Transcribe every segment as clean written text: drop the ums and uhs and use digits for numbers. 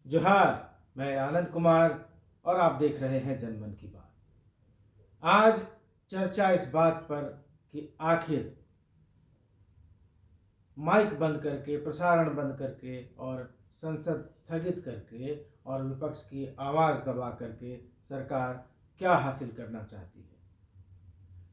जोहार। मैं आनंद कुमार और आप देख रहे हैं जनमन की बात। आज चर्चा इस बात पर कि आखिर माइक बंद करके, प्रसारण बंद करके और संसद स्थगित करके और विपक्ष की आवाज़ दबा करके सरकार क्या हासिल करना चाहती है।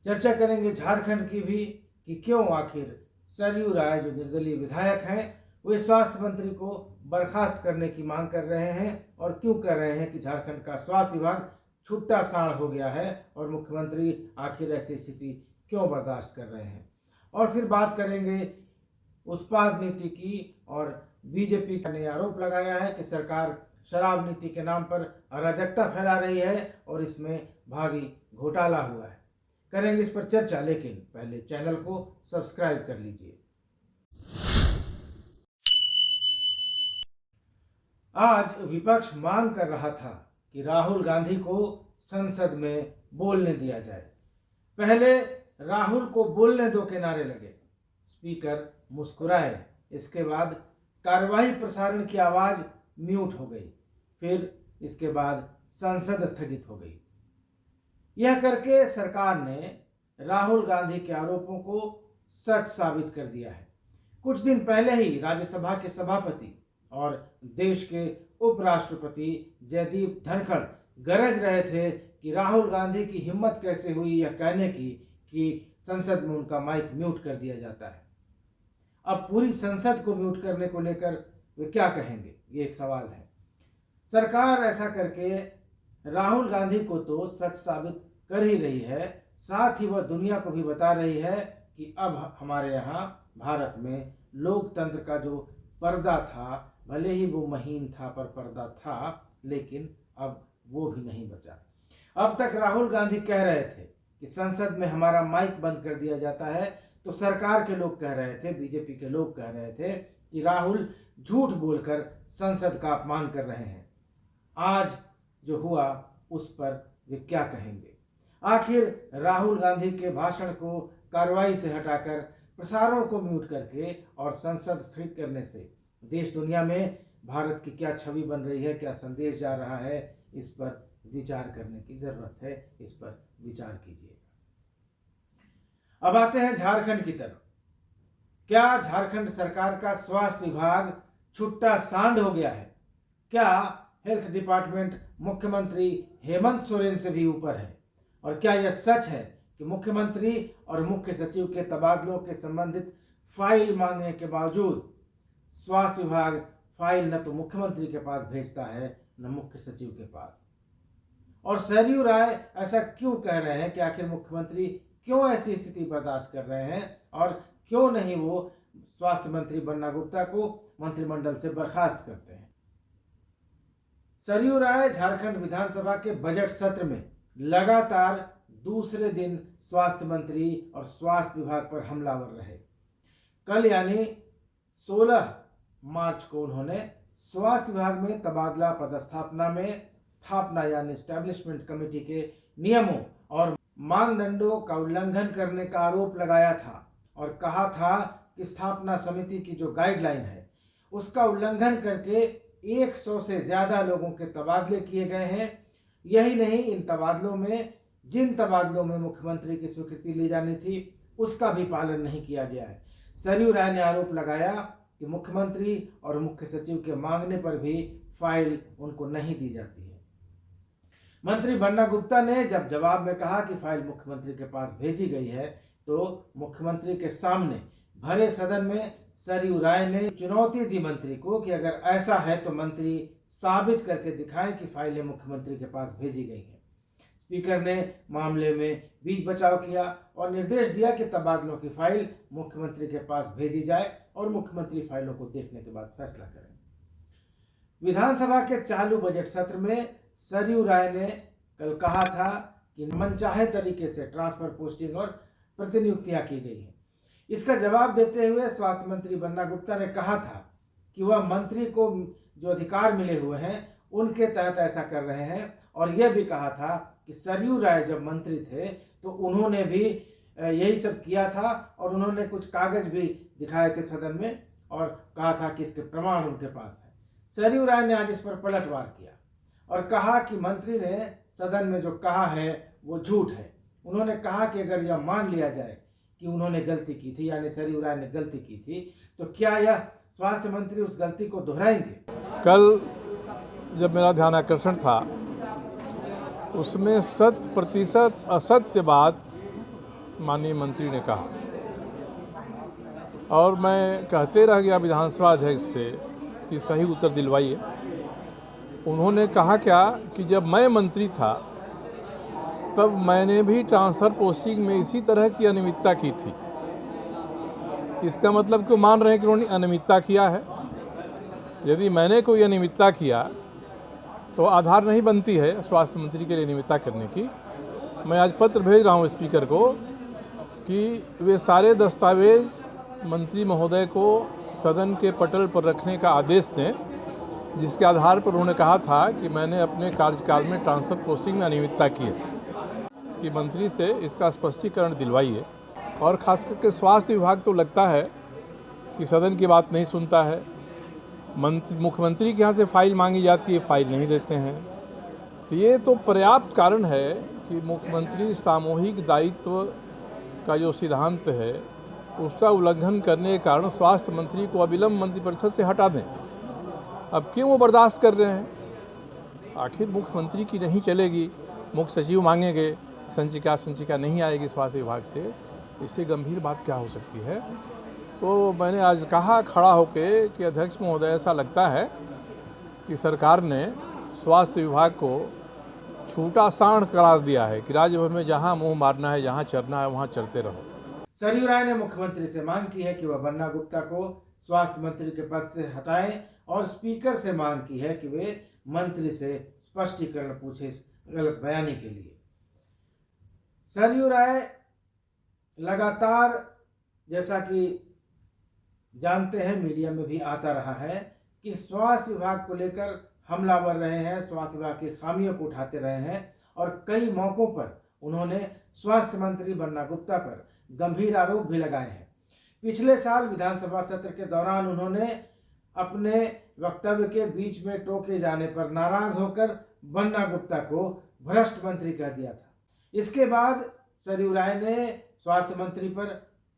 चर्चा करेंगे झारखंड की भी कि क्यों आखिर सरयू राय जो निर्दलीय विधायक हैं वे स्वास्थ्य मंत्री को बर्खास्त करने की मांग कर रहे हैं और क्यों कर रहे हैं कि झारखंड का स्वास्थ्य विभाग छुट्टा साड़ हो गया है और मुख्यमंत्री आखिर ऐसी स्थिति क्यों बर्दाश्त कर रहे हैं। और फिर बात करेंगे उत्पाद नीति की और बीजेपी ने आरोप लगाया है कि सरकार शराब नीति के नाम पर अराजकता फैला रही है और इसमें भारी घोटाला हुआ है। करेंगे इस पर चर्चा, लेकिन पहले चैनल को सब्सक्राइब कर लीजिए। आज विपक्ष मांग कर रहा था कि राहुल गांधी को संसद में बोलने दिया जाए। पहले राहुल को बोलने दो के नारे लगे, स्पीकर मुस्कुराए, इसके बाद कार्यवाही प्रसारण की आवाज म्यूट हो गई, फिर इसके बाद संसद स्थगित हो गई। यह करके सरकार ने राहुल गांधी के आरोपों को सच साबित कर दिया है। कुछ दिन पहले ही राज्यसभा के सभापति और देश के उपराष्ट्रपति जयदीप धनखड़ गरज रहे थे कि राहुल गांधी की हिम्मत कैसे हुई यह कहने की कि संसद में उनका माइक म्यूट कर दिया जाता है। अब पूरी संसद को म्यूट करने को लेकर वे क्या कहेंगे, ये एक सवाल है। सरकार ऐसा करके राहुल गांधी को तो सच साबित कर ही रही है, साथ ही वह दुनिया को भी बता रही है कि अब हमारे यहाँ भारत में लोकतंत्र का जो पर्दा था, भले ही वो महीन था पर पर्दा था, लेकिन अब वो भी नहीं बचा। अब तक राहुल गांधी कह रहे थे कि संसद में हमारा माइक बंद कर दिया जाता है, तो सरकार के लोग कह रहे थे, बीजेपी के लोग कह रहे थे कि राहुल झूठ बोलकर संसद का अपमान कर रहे हैं। आज जो हुआ उस पर वे क्या कहेंगे। आखिर राहुल गांधी के भाषण को कार्रवाई से हटाकर प्रसारण को म्यूट करके और संसद स्थगित करने से देश दुनिया में भारत की क्या छवि बन रही है, क्या संदेश जा रहा है, इस पर विचार करने की जरूरत है। इस पर विचार कीजिएगा। अब आते हैं झारखंड की तरफ। क्या झारखंड सरकार का स्वास्थ्य विभाग छुट्टा सांड हो गया है? क्या हेल्थ डिपार्टमेंट मुख्यमंत्री हेमंत सोरेन से भी ऊपर है? और क्या यह सच है कि मुख्यमंत्री और मुख्य सचिव के तबादलों के संबंधित फाइल मांगने के बावजूद स्वास्थ्य विभाग फाइल न तो मुख्यमंत्री के पास भेजता है न मुख्य सचिव के पास? और सरयू राय ऐसा क्यों कह रहे हैं कि आखिर मुख्यमंत्री क्यों ऐसी स्थिति बर्दाश्त कर रहे हैं और क्यों नहीं वो स्वास्थ्य मंत्री बन्ना गुप्ता को मंत्रिमंडल से बर्खास्त करते हैं? सरयू राय झारखंड विधानसभा के बजट सत्र में लगातार दूसरे दिन स्वास्थ्य मंत्री और स्वास्थ्य विभाग पर हमलावर रहे। कल यानी 16 मार्च को उन्होंने स्वास्थ्य विभाग में तबादला पदस्थापना में स्थापना यानी एस्टैब्लिशमेंट कमेटी के नियमों और मानदंडों का उल्लंघन करने का आरोप लगाया था और कहा था कि स्थापना समिति की जो गाइडलाइन है उसका उल्लंघन करके 100 से ज्यादा लोगों के तबादले किए गए हैं। यही नहीं, इन तबादलों में जिन तबादलों में मुख्यमंत्री की स्वीकृति ली जानी थी उसका भी पालन नहीं किया गया है। सरयू राय ने आरोप लगाया कि मुख्यमंत्री और मुख्य सचिव के मांगने पर भी फाइल उनको नहीं दी जाती है। मंत्री बन्ना गुप्ता ने जब जवाब में कहा कि फाइल मुख्यमंत्री के पास भेजी गई है, तो मुख्यमंत्री के सामने भरे सदन में सरयू राय ने चुनौती दी मंत्री को कि अगर ऐसा है तो मंत्री साबित करके दिखाएं कि फाइलें मुख्यमंत्री के पास भेजी गई हैं। स्पीकर ने मामले में बीच बचाव किया और निर्देश दिया कि तबादलों की फाइल मुख्यमंत्री के पास भेजी जाए और मुख्यमंत्री फाइलों को देखने के बाद फैसला करें। विधानसभा के चालू बजट सत्र में सरयू राय ने कल कहा था कि मनचाहे तरीके से ट्रांसफर, पोस्टिंग और प्रतिनियुक्तियां की गई हैं। इसका जवाब देते हुए स्वास्थ्य मंत्री बन्ना गुप्ता ने कहा था कि वह मंत्री को जो अधिकार मिले हुए हैं उनके तहत ऐसा कर रहे हैं और यह भी कहा था कि सरयू राय जब मंत्री थे तो उन्होंने भी यही सब किया था और उन्होंने कुछ कागज भी दिखाए थे सदन में और कहा था कि इसके प्रमाण उनके पास है। सरयू राय ने आज इस पर पलटवार किया और कहा कि मंत्री ने सदन में जो कहा है वो झूठ है। उन्होंने कहा कि अगर यह मान लिया जाए कि उन्होंने गलती की थी, यानी सरयू राय ने गलती की थी, तो क्या यह स्वास्थ्य मंत्री उस गलती को दोहराएंगे? कल जब मेरा ध्यान आकर्षण था उसमें 100% असत्य बात माननीय मंत्री ने कहा और मैं कहते रह गया विधानसभा अध्यक्ष से कि सही उत्तर दिलवाइए। उन्होंने कहा क्या कि जब मैं मंत्री था तब मैंने भी ट्रांसफ़र पोस्टिंग में इसी तरह की अनियमितता की थी। इसका मतलब क्यों मान रहे हैं कि उन्होंने अनियमितता किया है? यदि मैंने कोई अनियमितता किया तो आधार नहीं बनती है स्वास्थ्य मंत्री के लिए अनियमितता करने की। मैं आज पत्र भेज रहा हूँ स्पीकर को कि वे सारे दस्तावेज मंत्री महोदय को सदन के पटल पर रखने का आदेश दें, जिसके आधार पर उन्होंने कहा था कि मैंने अपने कार्यकाल में ट्रांसफ़र पोस्टिंग में अनियमितता की है, कि मंत्री से इसका स्पष्टीकरण दिलवाइए। और ख़ास करके स्वास्थ्य विभाग तो लगता है कि सदन की बात नहीं सुनता है। मुख्यमंत्री के यहाँ से फाइल मांगी जाती है, फाइल नहीं देते हैं। तो ये तो पर्याप्त कारण है कि मुख्यमंत्री सामूहिक दायित्व का जो सिद्धांत है उसका उल्लंघन करने के कारण स्वास्थ्य मंत्री को अविलंब मंत्रिपरिषद से हटा दें। अब क्यों वो बर्दाश्त कर रहे हैं? आखिर मुख्यमंत्री की नहीं चलेगी, मुख्य सचिव मांगेंगे, संचिका नहीं आएगी स्वास्थ्य विभाग से, इससे गंभीर बात क्या हो सकती है? तो मैंने आज कहा खड़ा होकर कि अध्यक्ष महोदय, ऐसा लगता है कि सरकार ने स्वास्थ्य विभाग को छूटा सांड करार दिया है कि राज्य भर में जहां मुंह मारना है, जहां चरना है, वहां चरते रहो। सरयू राय ने मुख्यमंत्री से मांग की है कि वह बन्ना गुप्ता को स्वास्थ्य मंत्री के पद से हटाएं और स्पीकर से मांग की है कि वे मंत्री से स्पष्टीकरण पूछे इस गलत बयानी के लिए। सरयू राय लगातार, जैसा कि जानते हैं, मीडिया में भी आता रहा है कि स्वास्थ्य विभाग को लेकर हमलावर रहे हैं, स्वास्थ्य विभाग की खामियों को उठाते रहे हैं और कई मौकों पर उन्होंने स्वास्थ्य मंत्री बन्ना गुप्ता पर गंभीर आरोप भी लगाए हैं। पिछले साल विधानसभा सत्र के दौरान उन्होंने अपने वक्तव्य के बीच में टोके जाने पर नाराज होकर बन्ना गुप्ता को भ्रष्ट मंत्री कह दिया था। इसके बाद सरयू राय ने स्वास्थ्य मंत्री पर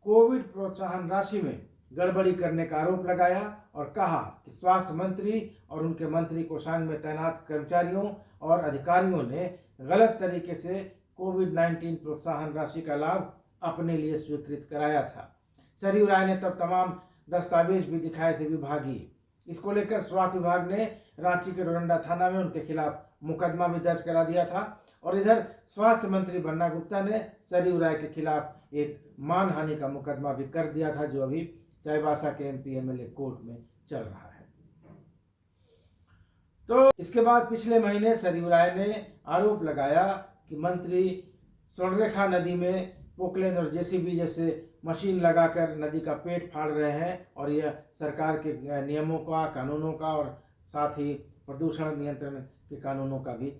कोविड प्रोत्साहन राशि में गड़बड़ी करने का आरोप लगाया और कहा कि स्वास्थ्य मंत्री और उनके मंत्री कोषांग में तैनात कर्मचारियों और अधिकारियों ने गलत तरीके से कोविड-19 प्रोत्साहन राशि का लाभ अपने लिए स्वीकृत कराया था। सरयू राय ने तब तमाम दस्तावेज भी दिखाए थे विभागीय। इसको लेकर स्वास्थ्य विभाग ने रांची के डोरंडा थाना में उनके खिलाफ मुकदमा भी दर्ज करा दिया था और इधर स्वास्थ्य मंत्री बन्ना गुप्ता ने सरयू राय के खिलाफ एक मानहानि का मुकदमा भी कर दिया था, जो अभी चाईबासा के MP MLA कोर्ट में चल रहा है। तो इसके बाद पिछले महीने सरयू राय ने आरोप लगाया कि मंत्री स्वर्णरेखा नदी में पोकलेन और JCB जैसे मशीन लगाकर नदी का पेट फाड़ रहे हैं और यह सरकार के नियमों का, कानूनों का और साथ ही प्रदूषण नियंत्रण के कानूनों का भी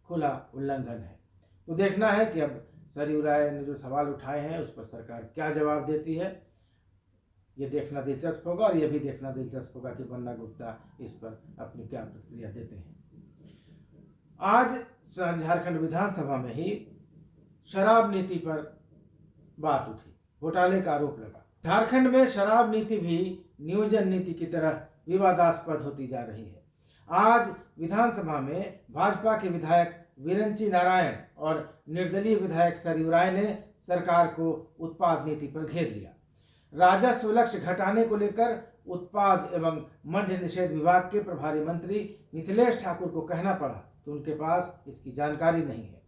खुला उल्लंघन है। तो देखना है कि अब सरयू राय ने जो सवाल उठाए हैं उस पर सरकार क्या जवाब देती है। ये देखना दिलचस्प होगा और यह भी देखना दिलचस्प होगा कि बन्ना गुप्ता इस पर अपनी क्या प्रतिक्रिया देते हैं। आज झारखंड विधानसभा में ही शराब नीति पर बात उठी, घोटाले का आरोप लगा। झारखंड में शराब नीति भी नियोजन नीति की तरह विवादास्पद होती जा रही है। आज विधानसभा में भाजपा के विधायक विरंची नारायण और निर्दलीय विधायक सरयू राय ने सरकार को उत्पाद नीति पर घेर लिया। राजस्व लक्ष्य घटाने को लेकर उत्पाद एवं मद्य निषेध विभाग के प्रभारी मंत्री मिथिलेश ठाकुर को कहना पड़ा कि उनके पास इसकी जानकारी नहीं है।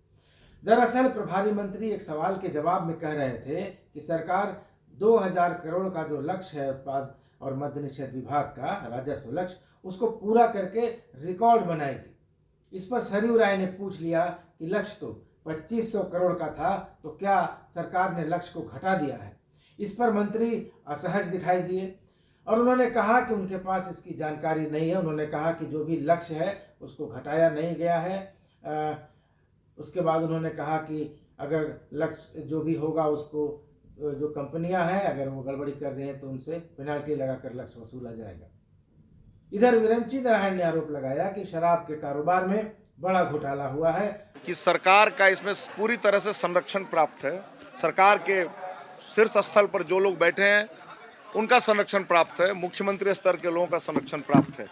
दरअसल प्रभारी मंत्री एक सवाल के जवाब में कह रहे थे कि सरकार 2000 करोड़ का जो लक्ष्य है उत्पाद और मद्य निषेध विभाग का राजस्व लक्ष्य, उसको पूरा करके रिकॉर्ड बनाएगी। इस पर सरयू राय ने पूछ लिया कि लक्ष्य तो 2500 करोड़ का था, तो क्या सरकार ने लक्ष्य को घटा दिया है? इस पर मंत्री असहज दिखाई दिए और उन्होंने कहा कि उनके पास इसकी जानकारी नहीं है। उन्होंने कहा कि जो भी लक्ष्य है उसको घटाया नहीं गया है। उसके बाद उन्होंने कहा कि अगर लक्ष्य जो भी होगा उसको जो कंपनियां हैं अगर वो गड़बड़ी कर रही हैं तो उनसे पेनल्टी लगाकर लक्ष्य वसूला जाएगा। इधर विरंची नारायण ने आरोप लगाया कि शराब के कारोबार में बड़ा घोटाला हुआ है कि सरकार का इसमें पूरी तरह से संरक्षण प्राप्त है। सरकार के शीर्ष स्थल पर जो लोग बैठे हैं उनका संरक्षण प्राप्त है, मुख्यमंत्री स्तर के लोगों का संरक्षण प्राप्त है।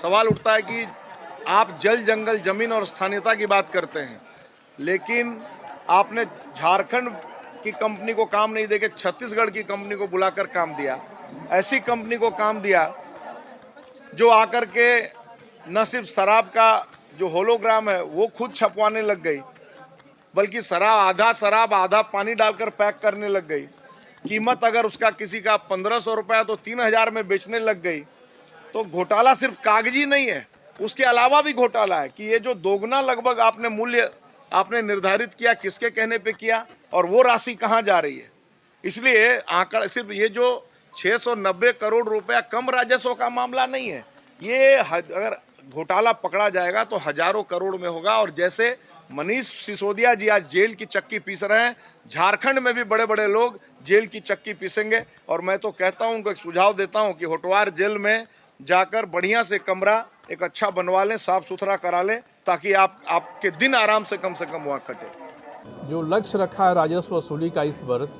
सवाल उठता है कि आप जल जंगल जमीन और स्थानीयता की बात करते हैं, लेकिन आपने झारखंड की कंपनी को काम नहीं देके छत्तीसगढ़ की कंपनी को बुलाकर काम दिया। ऐसी कंपनी को काम दिया जो आकर के न सिर्फ शराब का जो होलोग्राम है वो खुद छपवाने लग गई, बल्कि शराब आधा पानी डालकर पैक करने लग गई। कीमत अगर उसका किसी का 1500 रुपया तो 3000 में बेचने लग गई। तो घोटाला सिर्फ कागजी नहीं है, उसके अलावा भी घोटाला है कि ये जो दोगुना लगभग आपने मूल्य आपने निर्धारित किया, किसके कहने पे किया और वो राशि कहाँ जा रही है। इसलिए आंकड़ा सिर्फ ये जो 690 करोड़ रुपया कम राजस्व का मामला नहीं है, ये अगर घोटाला पकड़ा जाएगा तो हजारों करोड़ में होगा। और जैसे मनीष सिसोदिया जी आज जेल की चक्की पीस रहे हैं, झारखंड में भी बड़े बड़े लोग जेल की चक्की पीसेंगे। और मैं तो कहता हूं, उनको एक सुझाव देता हूं कि होटवार जेल में जाकर बढ़िया से कमरा एक अच्छा बनवा लें, साफ सुथरा करा लें, ताकि आपके दिन आराम से कम वहाँ कटे। जो लक्ष्य रखा है राजस्व वसूली का इस वर्ष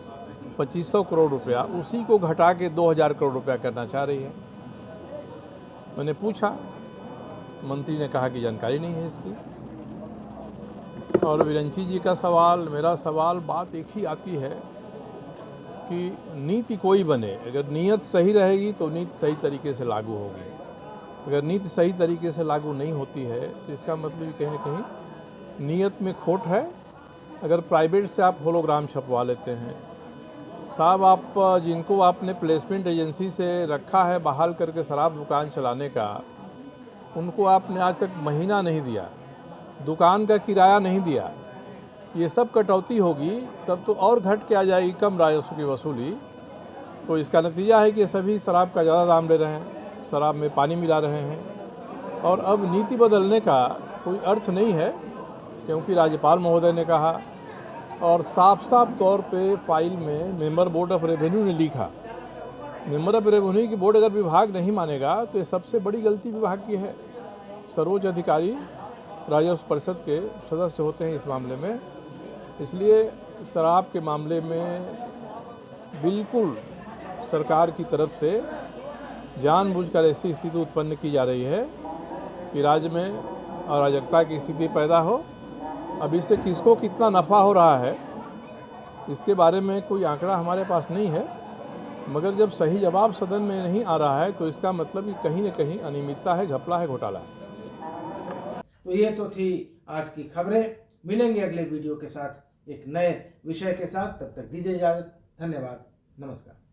2500 करोड़ रुपया, उसी को घटा के 2000 करोड़ रुपया करना चाह रही है। मैंने पूछा, मंत्री ने कहा कि जानकारी नहीं है इसकी। और विरंची जी का सवाल, मेरा सवाल, बात एक ही आती है कि नीति कोई बने, अगर नीयत सही रहेगी तो नीति सही तरीके से लागू होगी। अगर नीति सही तरीके से लागू नहीं होती है तो इसका मतलब कहीं ना कहीं नीयत में खोट है। अगर प्राइवेट से आप होलोग्राम छपवा लेते हैं, साहब आप जिनको आपने प्लेसमेंट एजेंसी से रखा है बहाल करके शराब दुकान चलाने का, उनको आपने आज तक महीना नहीं दिया, दुकान का किराया नहीं दिया, ये सब कटौती होगी तब तो और घट के आ जाएगी कम राजस्व की वसूली। तो इसका नतीजा है कि सभी शराब का ज़्यादा दाम ले रहे हैं, शराब में पानी मिला रहे हैं। और अब नीति बदलने का कोई अर्थ नहीं है, क्योंकि राज्यपाल महोदय ने कहा और साफ तौर पे फाइल में मेंबर बोर्ड ऑफ रेवेन्यू ने लिखा। मेंबर ऑफ रेवेन्यू की बोर्ड अगर विभाग नहीं मानेगा तो ये सबसे बड़ी गलती विभाग की है। सर्वोच्च अधिकारी राजस्व परिषद के सदस्य होते हैं इस मामले में। इसलिए शराब के मामले में बिल्कुल सरकार की तरफ से जानबूझकर ऐसी स्थिति उत्पन्न की जा रही है कि राज्य में अराजकता की स्थिति पैदा हो। अब इससे किसको कितना नफ़ा हो रहा है इसके बारे में कोई आंकड़ा हमारे पास नहीं है, मगर जब सही जवाब सदन में नहीं आ रहा है तो इसका मतलब कि कहीं न कहीं अनियमितता है, घपला है, घोटाला है। तो ये तो थी आज की खबरें। मिलेंगे अगले वीडियो के साथ एक नए विषय के साथ, तब तक दीजिए इजाजत। धन्यवाद, नमस्कार।